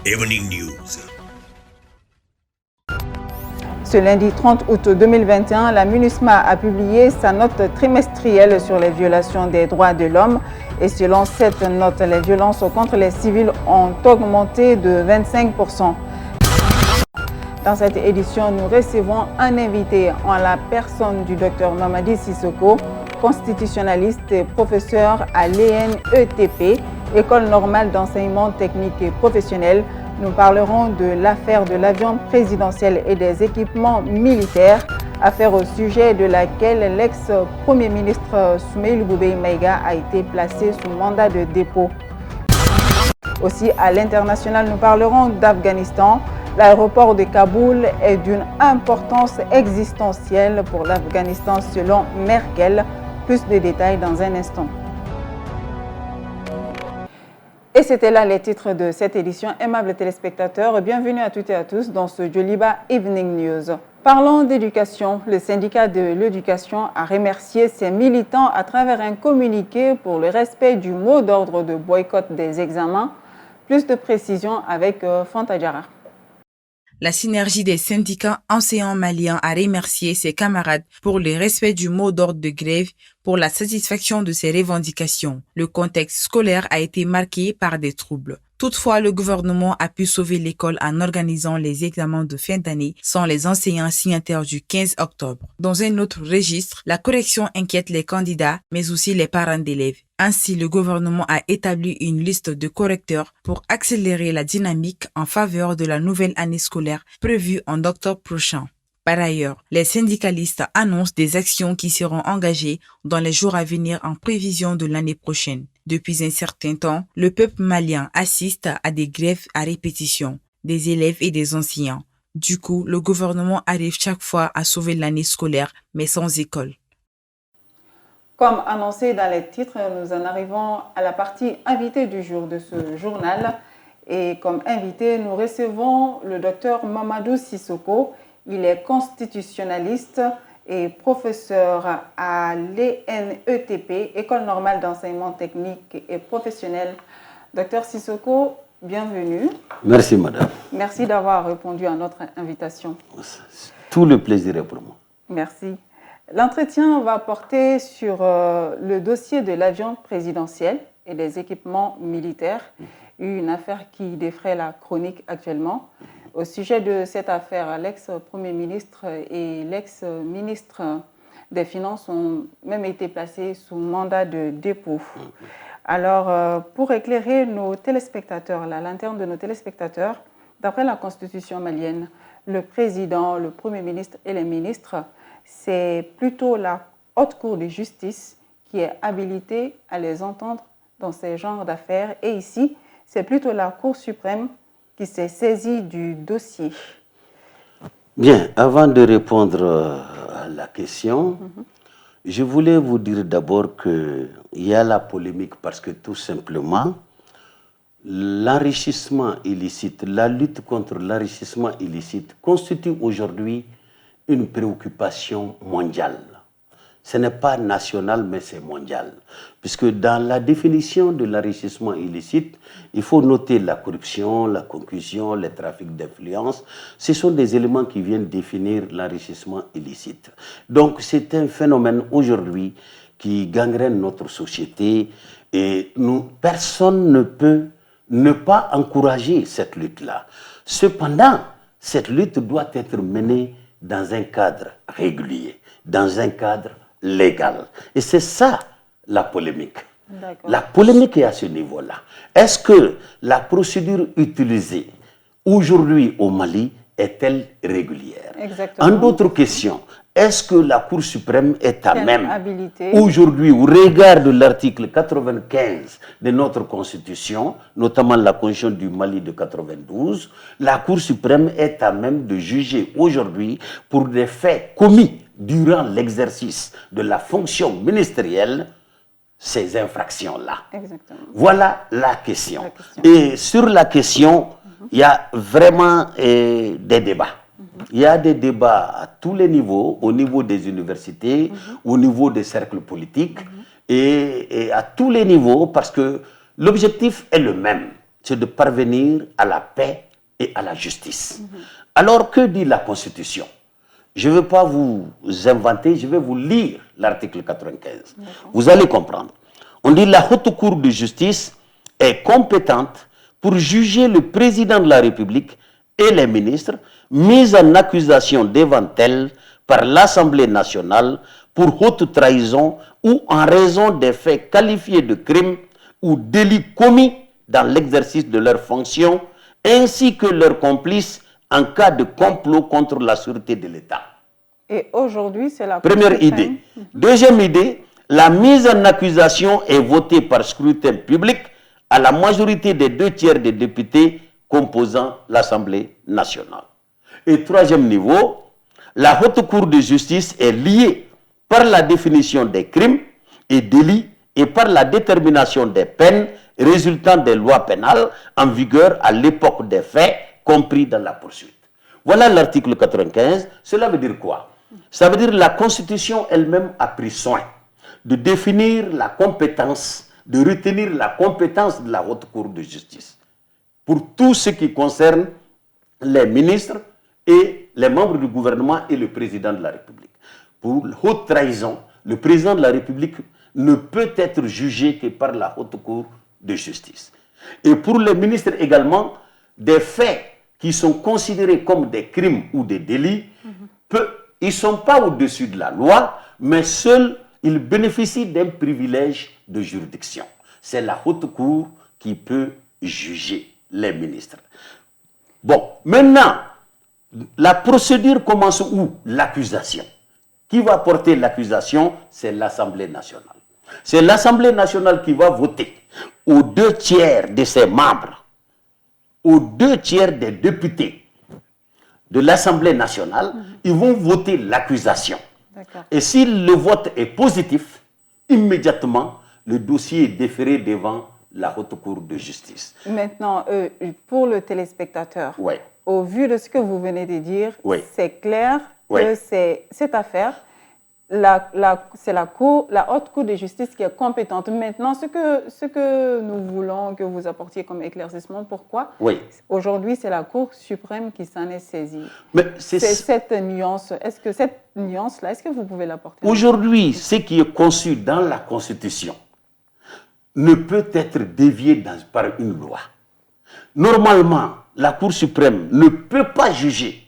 Evening News. Ce lundi 30 août 2021, la MINUSMA a publié sa note trimestrielle sur les violations des droits de l'homme. Et selon cette note, les violences contre les civils ont augmenté de 25%. Dans cette édition, nous recevons un invité en la personne du Dr Mamadi Sissoko, constitutionnaliste et professeur à l'ENETP, École normale d'enseignement technique et professionnel. Nous parlerons de l'affaire de l'avion présidentiel et des équipements militaires, affaire au sujet de laquelle l'ex-premier ministre Soumeïl Boubèye Maïga a été placé sous mandat de dépôt. Aussi, à l'international, nous parlerons d'Afghanistan. L'aéroport de Kaboul est d'une importance existentielle pour l'Afghanistan selon Merkel. Plus de détails dans un instant. Et c'était là les titres de cette édition. Aimables téléspectateurs, bienvenue à toutes et à tous dans ce Joliba Evening News. Parlons d'éducation. Le syndicat de l'éducation a remercié ses militants à travers un communiqué pour le respect du mot d'ordre de boycott des examens. Plus de précisions avec Fanta Diarra. La synergie des syndicats enseignants maliens a remercié ses camarades pour le respect du mot d'ordre de grève pour la satisfaction de ses revendications. Le contexte scolaire a été marqué par des troubles. Toutefois, le gouvernement a pu sauver l'école en organisant les examens de fin d'année sans les enseignants signataires du 15 octobre. Dans un autre registre, la correction inquiète les candidats, mais aussi les parents d'élèves. Ainsi, le gouvernement a établi une liste de correcteurs pour accélérer la dynamique en faveur de la nouvelle année scolaire prévue en octobre prochain. Par ailleurs, les syndicalistes annoncent des actions qui seront engagées dans les jours à venir en prévision de l'année prochaine. Depuis un certain temps, le peuple malien assiste à des grèves à répétition, des élèves et des enseignants. Du coup, le gouvernement arrive chaque fois à sauver l'année scolaire, mais sans école. Comme annoncé dans les titres, nous en arrivons à la partie invitée du jour de ce journal. Et comme invité, nous recevons le docteur Mamadou Sissoko. Il est constitutionnaliste et professeur à l'ENETP, École normale d'enseignement technique et professionnel. Docteur Sissoko, bienvenue. Merci, madame. Merci d'avoir répondu à notre invitation. Tout le plaisir est pour moi. Merci. L'entretien va porter sur le dossier de l'avion présidentiel et des équipements militaires, une affaire qui défraie la chronique actuellement. Au sujet de cette affaire, l'ex-premier ministre et l'ex-ministre des Finances ont même été placés sous mandat de dépôt. Alors, pour éclairer nos téléspectateurs, la lanterne de nos téléspectateurs, d'après la Constitution malienne, le président, le premier ministre et les ministres, c'est plutôt la haute cour de justice qui est habilitée à les entendre dans ces genres d'affaires. Et ici, c'est plutôt la Cour suprême qui s'est saisie du dossier. Bien, avant de répondre à la question, je voulais vous dire d'abord qu'il y a la polémique parce que tout simplement, l'enrichissement illicite, la lutte contre l'enrichissement illicite constitue aujourd'hui une préoccupation mondiale. Ce n'est pas national, mais c'est mondial. Puisque dans la définition de l'enrichissement illicite, il faut noter la corruption, la concussion, les trafics d'influence. Ce sont des éléments qui viennent définir l'enrichissement illicite. Donc c'est un phénomène aujourd'hui qui gangrène notre société et personne ne peut ne pas encourager cette lutte-là. Cependant, cette lutte doit être menée dans un cadre régulier, dans un cadre légal. Et c'est ça la polémique. La polémique est à ce niveau-là. Est-ce que la procédure utilisée aujourd'hui au Mali est-elle régulière? Exactement. En d'autres questions, est-ce que la Cour suprême est à même habilité aujourd'hui, au regard de l'article 95 de notre Constitution, notamment la Constitution du Mali de 92, la Cour suprême est à même de juger aujourd'hui pour des faits commis durant l'exercice de la fonction ministérielle ces infractions-là. Exactement. Voilà la question. Et sur la question, il y a vraiment des débats. Il y a des débats à tous les niveaux, au niveau des universités, au niveau des cercles politiques, et à tous les niveaux, parce que l'objectif est le même. c'est de parvenir à la paix et à la justice. Alors, que dit la Constitution? Je ne vais pas vous inventer, je vais vous lire l'article 95. Vous allez comprendre. On dit la Haute Cour de justice est compétente pour juger le président de la République et les ministres mis en accusation devant elle par l'Assemblée nationale pour haute trahison ou en raison des faits qualifiés de crimes ou délits commis dans l'exercice de leurs fonctions, ainsi que leurs complices en cas de complot contre la sûreté de l'État. Et aujourd'hui, c'est la première idée. Deuxième idée, la mise en accusation est votée par scrutin public à la majorité des 2/3 des députés composant l'Assemblée nationale. Et troisième niveau, la Haute Cour de justice est liée par la définition des crimes et délits et par la détermination des peines résultant des lois pénales en vigueur à l'époque des faits, compris dans la poursuite. Voilà l'article 95. Cela veut dire quoi? Ça veut dire que la Constitution elle-même a pris soin de définir la compétence, de retenir la compétence de la Haute Cour de justice pour tout ce qui concerne les ministres et les membres du gouvernement et le président de la République. Pour haute trahison, le président de la République ne peut être jugé que par la Haute Cour de justice. Et pour les ministres également, des faits qui sont considérés comme des crimes ou des délits, ils ne sont pas au-dessus de la loi, mais seuls ils bénéficient d'un privilège de juridiction. C'est la Haute Cour qui peut juger les ministres. Bon, maintenant, la procédure commence où? L'accusation. Qui va porter l'accusation? C'est l'Assemblée nationale. C'est l'Assemblée nationale qui va voter aux 2/3 de ses membres, aux 2/3 des députés de l'Assemblée nationale, ils vont voter l'accusation. Et si le vote est positif, immédiatement, le dossier est déféré devant la Haute Cour de justice. Maintenant, pour le téléspectateur, au vu de ce que vous venez de dire, c'est clair que cette affaire, c'est la Haute Cour de justice qui est compétente. Maintenant, ce que nous voulons que vous apportiez comme éclaircissement, pourquoi aujourd'hui c'est la Cour suprême qui s'en est saisie? C'est cette nuance. Est-ce que cette nuance-là, est-ce que vous pouvez l'apporter? Aujourd'hui, ce qui est conçu dans la Constitution ne peut être dévié par une loi. Normalement, la Cour suprême ne peut pas juger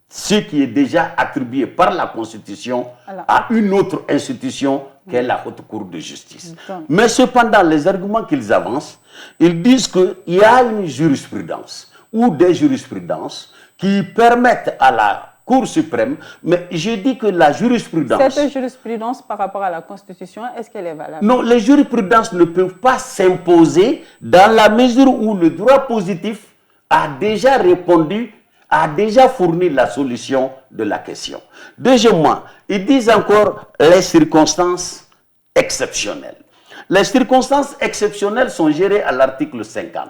ce qui est déjà attribué par la Constitution à une autre institution qu'est la Haute Cour de justice. Mais cependant, les arguments qu'ils avancent, ils disent qu'il y a une jurisprudence ou des jurisprudences qui permettent à la Cour suprême, mais je dis que la jurisprudence... Cette jurisprudence par rapport à la Constitution, est-ce qu'elle est valable? Non, les jurisprudences ne peuvent pas s'imposer dans la mesure où le droit positif a déjà répondu, a déjà fourni la solution de la question. Deuxièmement, ils disent encore les circonstances exceptionnelles. Les circonstances exceptionnelles sont gérées à l'article 50.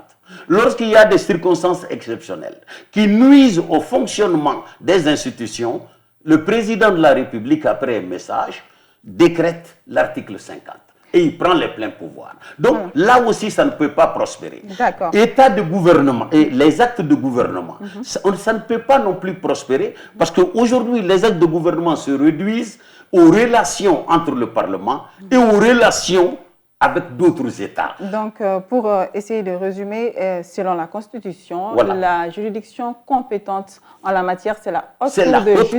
Lorsqu'il y a des circonstances exceptionnelles qui nuisent au fonctionnement des institutions, le président de la République, après un message, décrète l'article 50 et il prend les pleins pouvoirs. Donc là aussi, ça ne peut pas prospérer. État de gouvernement et les actes de gouvernement, ça ne peut pas non plus prospérer parce qu'aujourd'hui, les actes de gouvernement se réduisent aux relations entre le Parlement et aux relations avec d'autres États. Donc, pour essayer de résumer, selon la Constitution, la juridiction compétente en la matière, c'est la Haute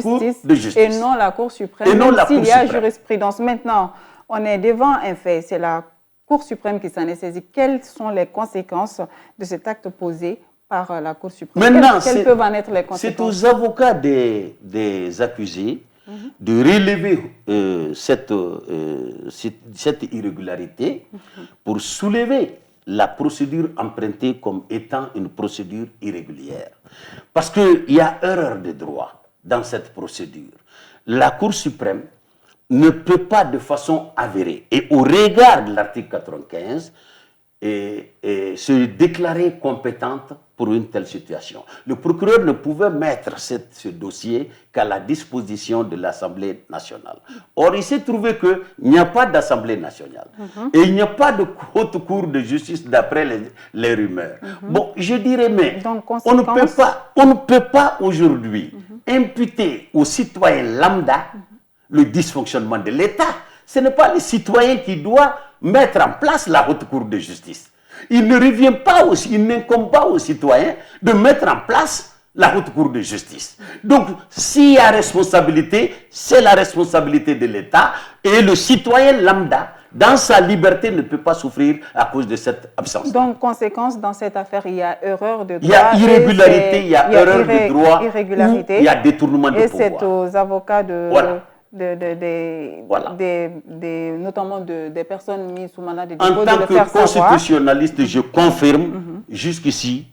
Cour de justice et non la Cour suprême, même s'il y a jurisprudence. Maintenant, on est devant un fait, c'est la Cour suprême qui s'en est saisie. Quelles sont les conséquences de cet acte posé par la Cour suprême? Maintenant, quelles peuvent en être les conséquences? C'est aux avocats des accusés de relever cette irrégularité pour soulever la procédure empruntée comme étant une procédure irrégulière. Parce qu'il y a erreur de droit dans cette procédure. La Cour suprême ne peut pas de façon avérée et au regard de l'article 95 se déclarer compétente pour une telle situation. Le procureur ne pouvait mettre ce dossier qu'à la disposition de l'Assemblée nationale. Or, il s'est trouvé qu'il n'y a pas d'Assemblée nationale et il n'y a pas de haute cour de justice d'après les rumeurs. Bon, je dirais, mais donc, on ne peut pas aujourd'hui imputer aux citoyens lambda le dysfonctionnement de l'État. Ce n'est pas le citoyen qui doit mettre en place la haute cour de justice. Il ne revient pas aussi, il n'incombe pas aux citoyens de mettre en place la haute cour de justice. Donc, s'il y a responsabilité, c'est la responsabilité de l'État et le citoyen lambda, dans sa liberté, ne peut pas souffrir à cause de cette absence. Donc, conséquence, dans cette affaire, il y a erreur de droit. Il y a irrégularité, il y a erreur de droit, irrégularité, il y a détournement de pouvoir. Et c'est aux avocats voilà. notamment des personnes mises sous mandat de dépôt en tant de le faire que constitutionnaliste, je confirme jusqu'ici,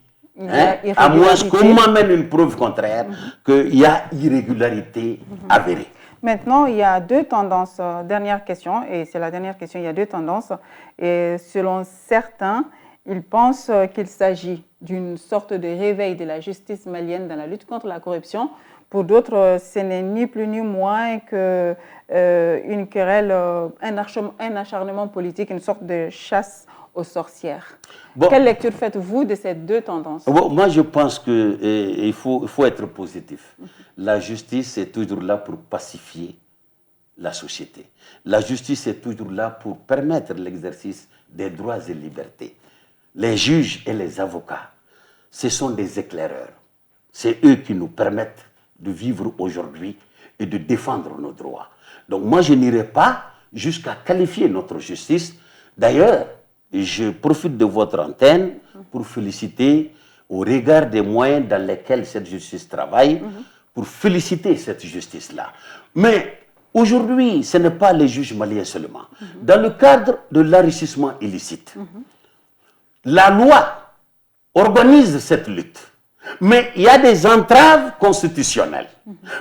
à moins qu'on m'amène une preuve contraire, qu'il y a irrégularité avérée. Maintenant, il y a deux tendances. Dernière question, et c'est la dernière question, il y a deux tendances. Et selon certains, ils pensent qu'il s'agit d'une sorte de réveil de la justice malienne dans la lutte contre la corruption. Pour d'autres, ce n'est ni plus ni moins qu'une querelle, un acharnement politique, une sorte de chasse aux sorcières. Bon. Quelle lecture faites-vous de ces deux tendances? Bon, moi, je pense qu'il faut être positif. La justice est toujours là pour pacifier la société. La justice est toujours là pour permettre l'exercice des droits et libertés. Les juges et les avocats, ce sont des éclaireurs. C'est eux qui nous permettent de vivre aujourd'hui et de défendre nos droits. Donc moi, je n'irai pas jusqu'à qualifier notre justice. D'ailleurs, je profite de votre antenne pour féliciter, au regard des moyens dans lesquels cette justice travaille, pour féliciter cette justice-là. Mais aujourd'hui, ce n'est pas les juges maliens seulement. Dans le cadre de l'enrichissement illicite, la loi organise cette lutte. Mais il y a des entraves constitutionnelles.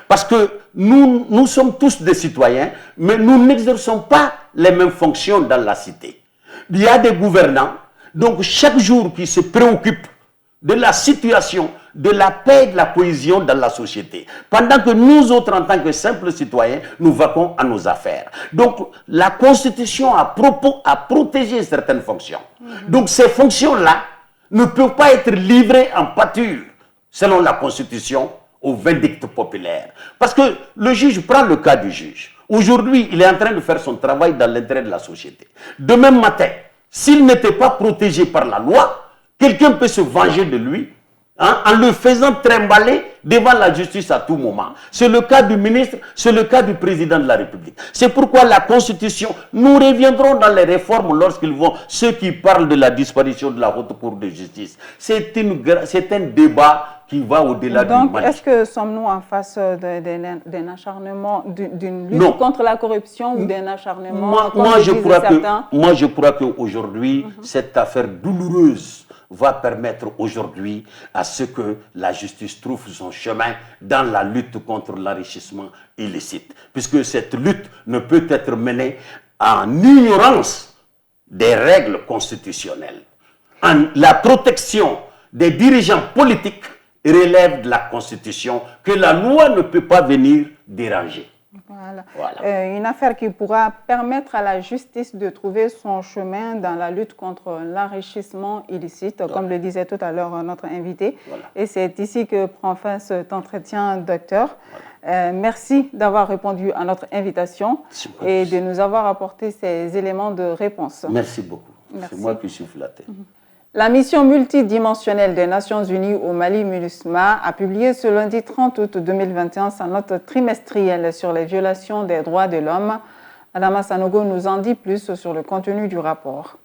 Parce que nous sommes tous des citoyens, mais nous n'exerçons pas les mêmes fonctions dans la cité. Il y a des gouvernants, donc chaque jour qui se préoccupent de la situation, de la paix et de la cohésion dans la société. Pendant que nous autres, en tant que simples citoyens, nous vaquons à nos affaires. Donc la Constitution a protégé certaines fonctions. Donc ces fonctions-là ne peuvent pas être livrées en pâture, selon la Constitution, au vindicte populaire. Parce que le juge prend le cas du juge. Aujourd'hui, il est en train de faire son travail dans l'intérêt de la société. Demain matin, s'il n'était pas protégé par la loi, quelqu'un peut se venger de lui en le faisant trimballer devant la justice à tout moment. C'est le cas du ministre, c'est le cas du président de la République. C'est pourquoi la Constitution, nous reviendrons dans les réformes lorsqu'ils vont, ceux qui parlent de la disparition de la haute cour de justice. C'est un débat qui va au-delà du Donc, Mali. est-ce que sommes-nous en face d'un acharnement, d'une lutte contre la corruption ou d'un acharnement moi, je crois qu'aujourd'hui, cette affaire douloureuse va permettre aujourd'hui à ce que la justice trouve son chemin dans la lutte contre l'enrichissement illicite. Puisque cette lutte ne peut être menée en ignorance des règles constitutionnelles. La protection des dirigeants politiques relève de la Constitution que la loi ne peut pas venir déranger. Voilà. Une affaire qui pourra permettre à la justice de trouver son chemin dans la lutte contre l'enrichissement illicite, comme le disait tout à l'heure notre invité. Et c'est ici que prend fin cet entretien, docteur. Merci d'avoir répondu à notre invitation et de nous avoir apporté ces éléments de réponse. Merci beaucoup. C'est moi qui suis flatté. La mission multidimensionnelle des Nations Unies au Mali, MINUSMA, a publié ce lundi 30 août 2021 sa note trimestrielle sur les violations des droits de l'homme. Adama Sanogo nous en dit plus sur le contenu du rapport.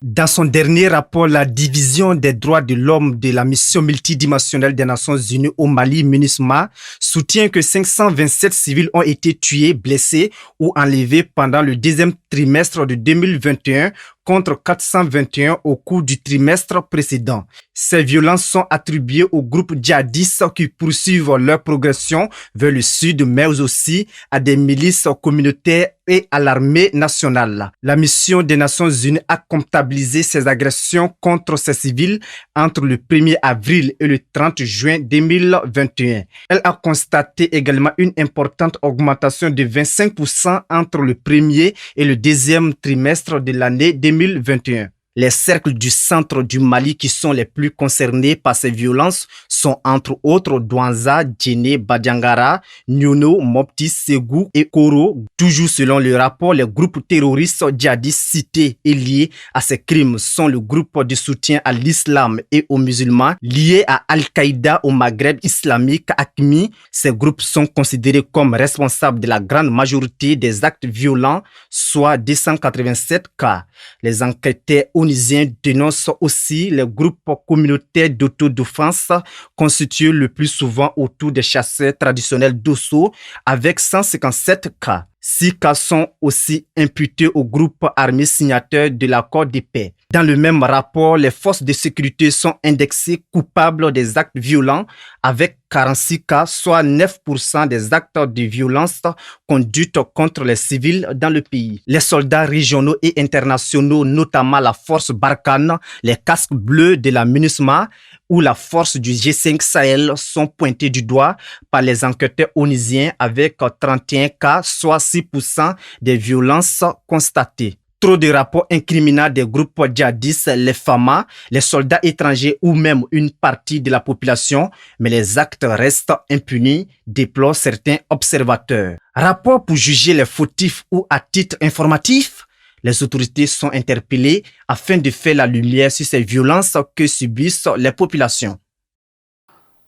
Dans son dernier rapport, la division des droits de l'homme de la mission multidimensionnelle des Nations Unies au Mali, MINUSMA, soutient que 527 civils ont été tués, blessés ou enlevés pendant le deuxième trimestre de 2021 contre 421 au cours du trimestre précédent. Ces violences sont attribuées aux groupes djihadistes qui poursuivent leur progression vers le sud, mais aussi à des milices communautaires et à l'armée nationale. La mission des Nations Unies a comptabilisé ces agressions contre ces civils entre le 1er avril et le 30 juin 2021. Elle a constaté également une importante augmentation de 25% entre le premier et le deuxième trimestre de l'année 2021. Les cercles du centre du Mali qui sont les plus concernés par ces violences sont entre autres Douanza, Djéné, Badiangara, Nyono, Mopti, Ségou et Koro. Toujours selon le rapport, les groupes terroristes djihadistes cités et liés à ces crimes sont le groupe de soutien à l'islam et aux musulmans liés à Al-Qaïda au Maghreb islamique AQMI. Ces groupes sont considérés comme responsables de la grande majorité des actes violents, soit 287 cas. Les enquêteurs onisiens dénoncent aussi les groupes communautaires d'autodéfense constitués le plus souvent autour des chasseurs traditionnels d'Osso avec 157 cas. 6 cas sont aussi imputés au groupe armé signateur de l'accord de paix. Dans le même rapport, les forces de sécurité sont indexées coupables des actes violents avec 46 cas, soit 9% des actes de violence conduites contre les civils dans le pays. Les soldats régionaux et internationaux, notamment la force Barkhane, les casques bleus de la MINUSMA ou la force du G5 Sahel sont pointés du doigt par les enquêteurs onisiens avec 31 cas, soit 6% des violences constatées. Trop de rapports incriminant des groupes djihadistes, les FAMA, les soldats étrangers ou même une partie de la population, mais les actes restent impunis, déplorent certains observateurs. Rapport pour juger les fautifs ou à titre informatif, les autorités sont interpellées afin de faire la lumière sur ces violences que subissent les populations.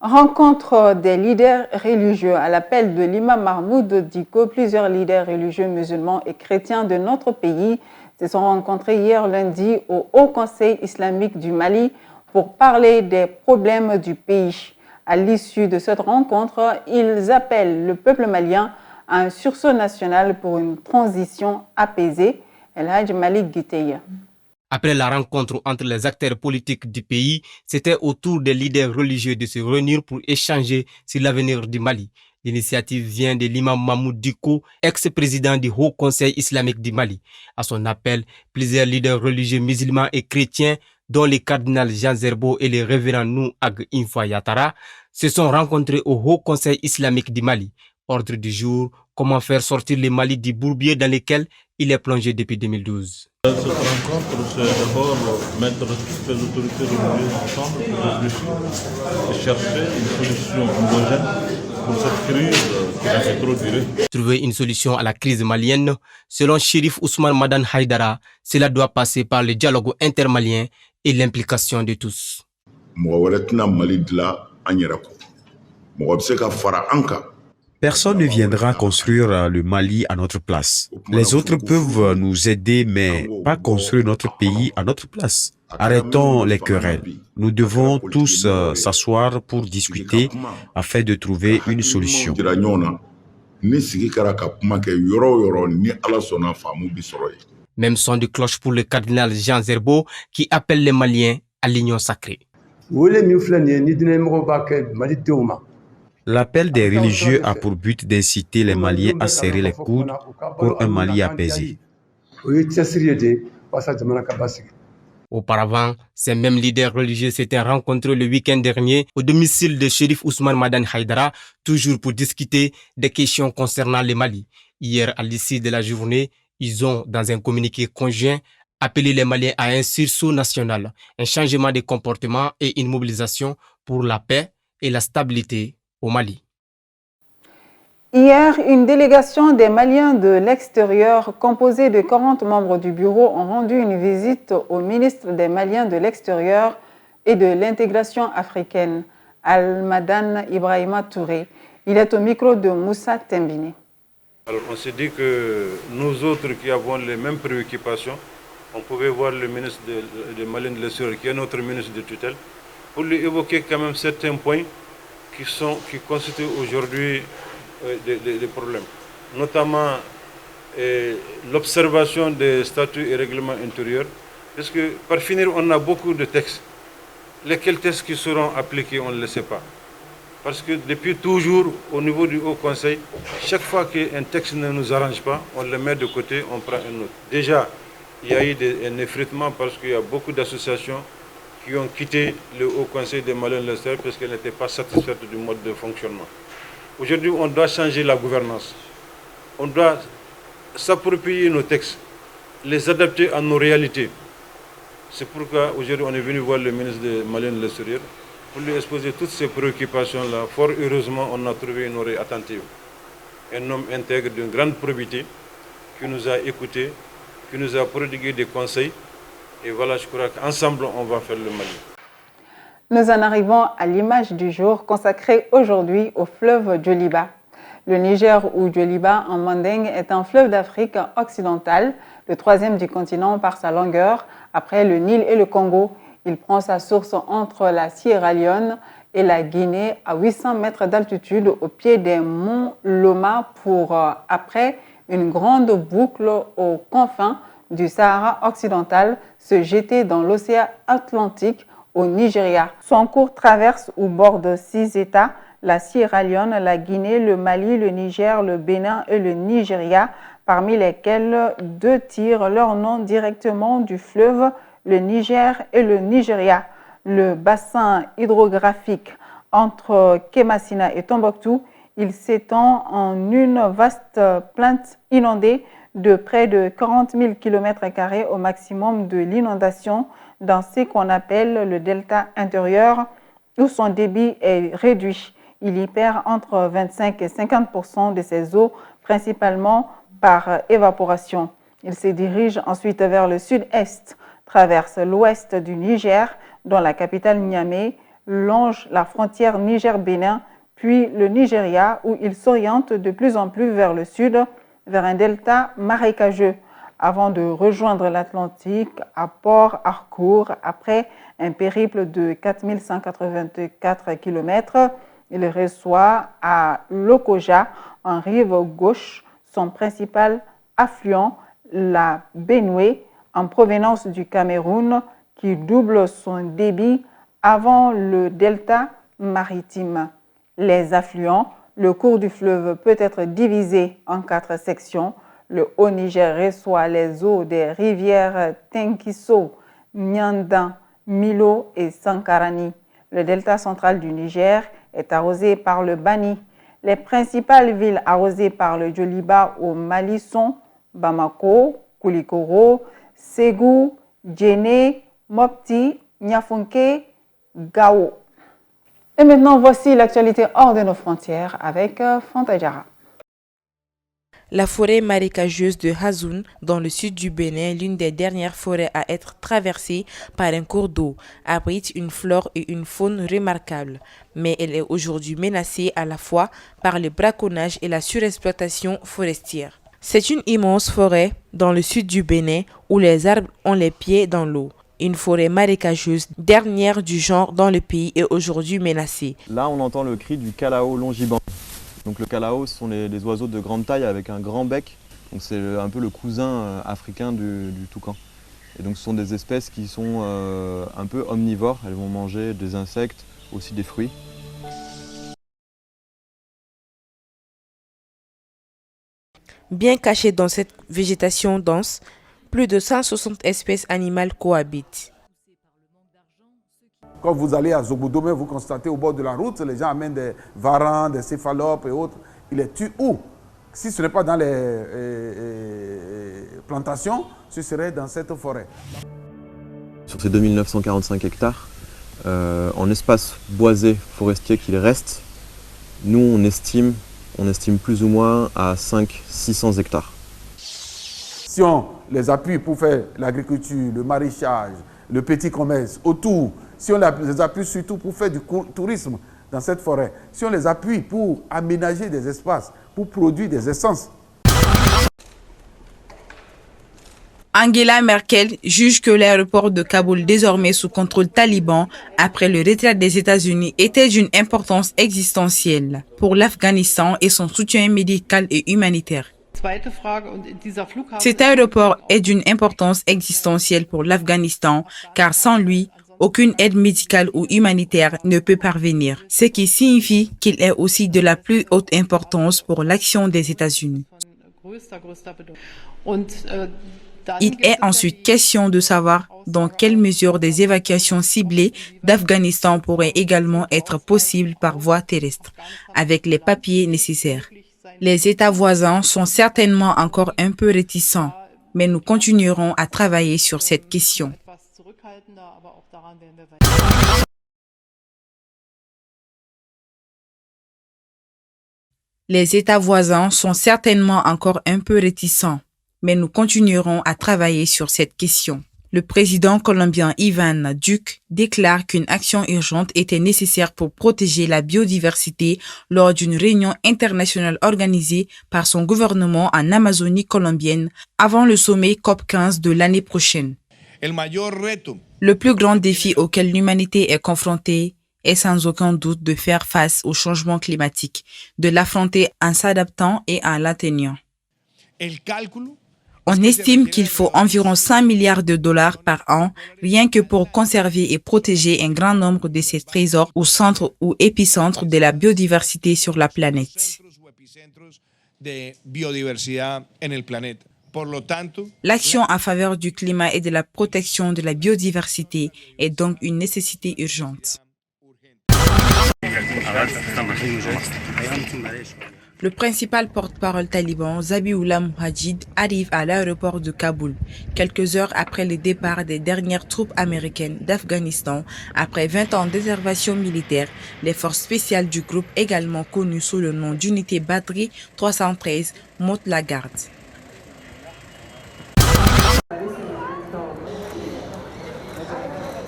Rencontre des leaders religieux. À l'appel de l'imam Mahmoud Dicko, plusieurs leaders religieux musulmans et chrétiens de notre pays se sont rencontrés hier lundi au Haut Conseil islamique du Mali pour parler des problèmes du pays. À l'issue de cette rencontre, ils appellent le peuple malien à un sursaut national pour une transition apaisée. El Hadj Malik Guiteya. Après la rencontre entre les acteurs politiques du pays, c'était au tour des leaders religieux de se réunir pour échanger sur l'avenir du Mali. L'initiative vient de l'imam Mahmoud Dicko, ex-président du Haut Conseil islamique du Mali. À son appel, plusieurs leaders religieux musulmans et chrétiens, dont les cardinals Jean Zerbo et le révérend Nou Ag Infa Yatara, se sont rencontrés au Haut Conseil islamique du Mali. Ordre du jour, comment faire sortir le Mali du bourbier dans lequel il est plongé depuis 2012. Cette rencontre, c'est d'abord mettre toutes les autorités religieuses ensemble pour réfléchir et chercher une solution homogène pour cette crise qui a fait trop durer. Trouver une solution à la crise malienne, selon Chérif Ousmane Madan Haïdara, cela doit passer par le dialogue intermalien et l'implication de tous. Personne ne viendra construire le Mali à notre place. Les autres peuvent nous aider, mais pas construire notre pays à notre place. Arrêtons les querelles. Nous devons tous s'asseoir pour discuter afin de trouver une solution. Même son de cloche pour le cardinal Jean Zerbo qui appelle les Maliens à l'union sacrée. L'appel des religieux a pour but d'inciter les Maliens à serrer les coudes pour un Mali apaisé. Auparavant, ces mêmes leaders religieux s'étaient rencontrés le week-end dernier au domicile de Chérif Ousmane Madan Haïdara, toujours pour discuter des questions concernant le Mali. Hier, à l'issue de la journée, ils ont, dans un communiqué conjoint, appelé les Maliens à un sursaut national, un changement de comportement et une mobilisation pour la paix et la stabilité au Mali. Hier, une délégation des Maliens de l'extérieur, composée de 40 membres du bureau, ont rendu une visite au ministre des Maliens de l'extérieur et de l'intégration africaine, Al-Madan Ibrahima Touré. Il est au micro de Moussa Tembini. Alors, on s'est dit que nous autres qui avons les mêmes préoccupations, on pouvait voir le ministre des Maliens de l'extérieur, qui est notre ministre de tutelle, pour lui évoquer quand même certains points qui constituent aujourd'hui des problèmes, notamment l'observation des statuts et règlements intérieurs Parce que, par finir, on a beaucoup de textes. Lesquels textes qui seront appliqués, on ne le sait pas. Parce que depuis toujours, au niveau du Haut Conseil, chaque fois qu'un texte ne nous arrange pas, on le met de côté, on prend un autre. Déjà, il y a eu un effritement parce qu'il y a beaucoup d'associations qui ont quitté le Haut Conseil de Malin-Lester parce qu'elles n'étaient pas satisfaites du mode de fonctionnement. Aujourd'hui, on doit changer la gouvernance. On doit s'approprier nos textes, les adapter à nos réalités. C'est pourquoi aujourd'hui on est venu voir le ministre de Malin-Lester pour lui exposer toutes ces préoccupations-là. Fort heureusement, on a trouvé une oreille attentive. Un homme intègre d'une grande probité qui nous a écoutés, qui nous a prodigué des conseils. Et voilà, je crois qu'ensemble, on va faire le Mali. Nous en arrivons à l'image du jour consacrée aujourd'hui au fleuve Djoliba. Le Niger ou Djoliba en mandingue est un fleuve d'Afrique occidentale, le troisième du continent par sa longueur, après le Nil et le Congo. Il prend sa source entre la Sierra Leone et la Guinée à 800 mètres d'altitude au pied des monts Loma pour, après une grande boucle aux confins du Sahara occidental, se jeter dans l'océan Atlantique au Nigeria. Son cours traverse ou borde 6 États, la Sierra Leone, la Guinée, le Mali, le Niger, le Bénin et le Nigeria, parmi lesquels 2 tirent leur nom directement du fleuve, le Niger et le Nigeria. Le bassin hydrographique entre Kemasina et Tombouctou, il s'étend en une vaste plainte inondée de près de 40 000 km² au maximum de l'inondation dans ce qu'on appelle le delta intérieur où son débit est réduit. Il y perd entre 25 et 50% de ses eaux, principalement par évaporation. Il se dirige ensuite vers le sud-est, traverse l'ouest du Niger, dont la capitale Niamey, longe la frontière Niger-Bénin, puis le Nigeria, où il s'oriente de plus en plus vers le sud, vers un delta marécageux, avant de rejoindre l'Atlantique à Port Harcourt. Après un périple de 4184 km, il reçoit à Lokoja, en rive gauche, son principal affluent, la Benoué, en provenance du Cameroun, qui double son débit avant le delta maritime. Les affluents, le cours du fleuve peut être divisé en 4 sections. Le Haut-Niger reçoit les eaux des rivières Tenkiso, Nyandan, Milo et Sankarani. Le delta central du Niger est arrosé par le Bani. Les principales villes arrosées par le Djoliba au Mali sont Bamako, Koulikoro, Ségou, Djenné, Mopti, Niafunké, Gao. Et maintenant, voici l'actualité hors de nos frontières avec Fanta Diarra. La forêt marécageuse de Hazoun, dans le sud du Bénin, l'une des dernières forêts à être traversée par un cours d'eau, abrite une flore et une faune remarquables. Mais elle est aujourd'hui menacée à la fois par le braconnage et la surexploitation forestière. C'est une immense forêt dans le sud du Bénin où les arbres ont les pieds dans l'eau. Une forêt marécageuse, dernière du genre dans le pays, est aujourd'hui menacée. Là, on entend le cri du calao longiban. Donc le calao, ce sont les oiseaux de grande taille avec un grand bec. Donc c'est un peu le cousin africain du toucan. Et donc ce sont des espèces qui sont un peu omnivores. Elles vont manger des insectes, aussi des fruits. Bien cachées dans cette végétation dense, plus de 160 espèces animales cohabitent. Quand vous allez à Zogodomé, vous constatez au bord de la route, les gens amènent des varans, des céphalopes et autres. Ils les tuent où? Si ce n'est pas dans les plantations, ce serait dans cette forêt. Sur ces 2945 hectares, en espace boisé forestier qu'il reste, nous on estime plus ou moins à 500-600 hectares. Si on les appuie pour faire l'agriculture, le maraîchage, le petit commerce autour, si on les appuie surtout pour faire du tourisme dans cette forêt, si on les appuie pour aménager des espaces, pour produire des essences. Angela Merkel juge que l'aéroport de Kaboul, désormais sous contrôle taliban, après le retrait des États-Unis, était d'une importance existentielle pour l'Afghanistan et son soutien médical et humanitaire. Cet aéroport est d'une importance existentielle pour l'Afghanistan car sans lui, aucune aide médicale ou humanitaire ne peut parvenir, ce qui signifie qu'il est aussi de la plus haute importance pour l'action des États-Unis. Il est ensuite question de savoir dans quelle mesure des évacuations ciblées d'Afghanistan pourraient également être possibles par voie terrestre, avec les papiers nécessaires. Les États voisins sont certainement encore un peu réticents, mais nous continuerons à travailler sur cette question. Les États voisins sont certainement encore un peu réticents, mais nous continuerons à travailler sur cette question. Le président colombien Iván Duque déclare qu'une action urgente était nécessaire pour protéger la biodiversité lors d'une réunion internationale organisée par son gouvernement en Amazonie colombienne avant le sommet COP15 de l'année prochaine. Le plus grand défi auquel l'humanité est confrontée est sans aucun doute de faire face au changement climatique, de l'affronter en s'adaptant et en l'atteignant. On estime qu'il faut environ 100 milliards de dollars par an rien que pour conserver et protéger un grand nombre de ces trésors au centre ou épicentre de la biodiversité sur la planète. L'action en faveur du climat et de la protection de la biodiversité est donc une nécessité urgente. Le principal porte-parole taliban, Zabiullah Mujahid, arrive à l'aéroport de Kaboul, quelques heures après le départ des dernières troupes américaines d'Afghanistan. Après 20 ans d'intervention militaire, les forces spéciales du groupe, également connues sous le nom d'unité Badri 313, montent la garde.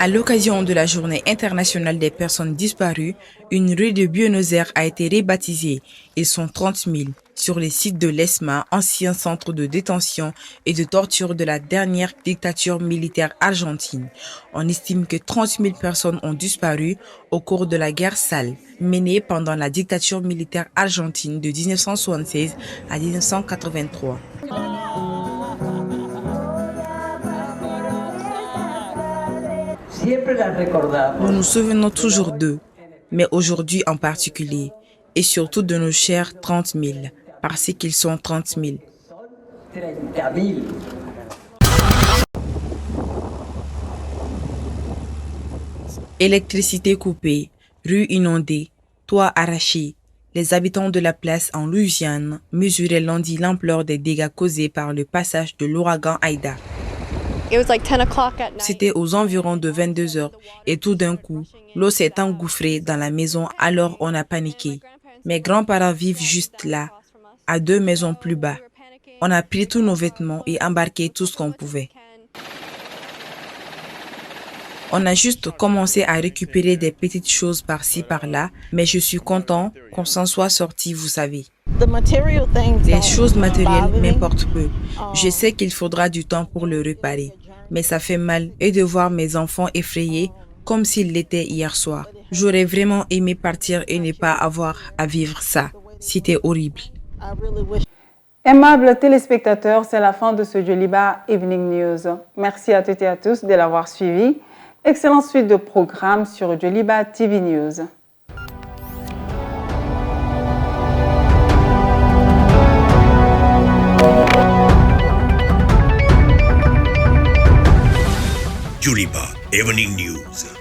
À l'occasion de la Journée internationale des personnes disparues, une rue de Buenos Aires a été rebaptisée. Ils sont 30 000 sur les sites de l'ESMA, ancien centre de détention et de torture de la dernière dictature militaire argentine. On estime que 30 000 personnes ont disparu au cours de la guerre sale, menée pendant la dictature militaire argentine de 1976 à 1983. Nous nous souvenons toujours d'eux, mais aujourd'hui en particulier, et surtout de nos chers 30 000, parce qu'ils sont 30 000. Électricité coupée, rues inondées, toits arrachés. Les habitants de la place en Louisiane mesuraient lundi l'ampleur des dégâts causés par le passage de l'ouragan Aïda. C'était aux environs de 22 heures et tout d'un coup, l'eau s'est engouffrée dans la maison, alors on a paniqué. Mes grands-parents vivent juste là, à 2 maisons plus bas. On a pris tous nos vêtements et embarqué tout ce qu'on pouvait. On a juste commencé à récupérer des petites choses par-ci par-là, mais je suis content qu'on s'en soit sorti, vous savez. Les choses matérielles m'importent peu. Je sais qu'il faudra du temps pour le réparer, mais ça fait mal et de voir mes enfants effrayés comme s'ils l'étaient hier soir. J'aurais vraiment aimé partir et ne pas avoir à vivre ça. C'était horrible. Aimables téléspectateurs, c'est la fin de ce Djoliba Evening News. Merci à toutes et à tous de l'avoir suivi. Excellente suite de programmes sur Djoliba TV News. Djoliba Evening News.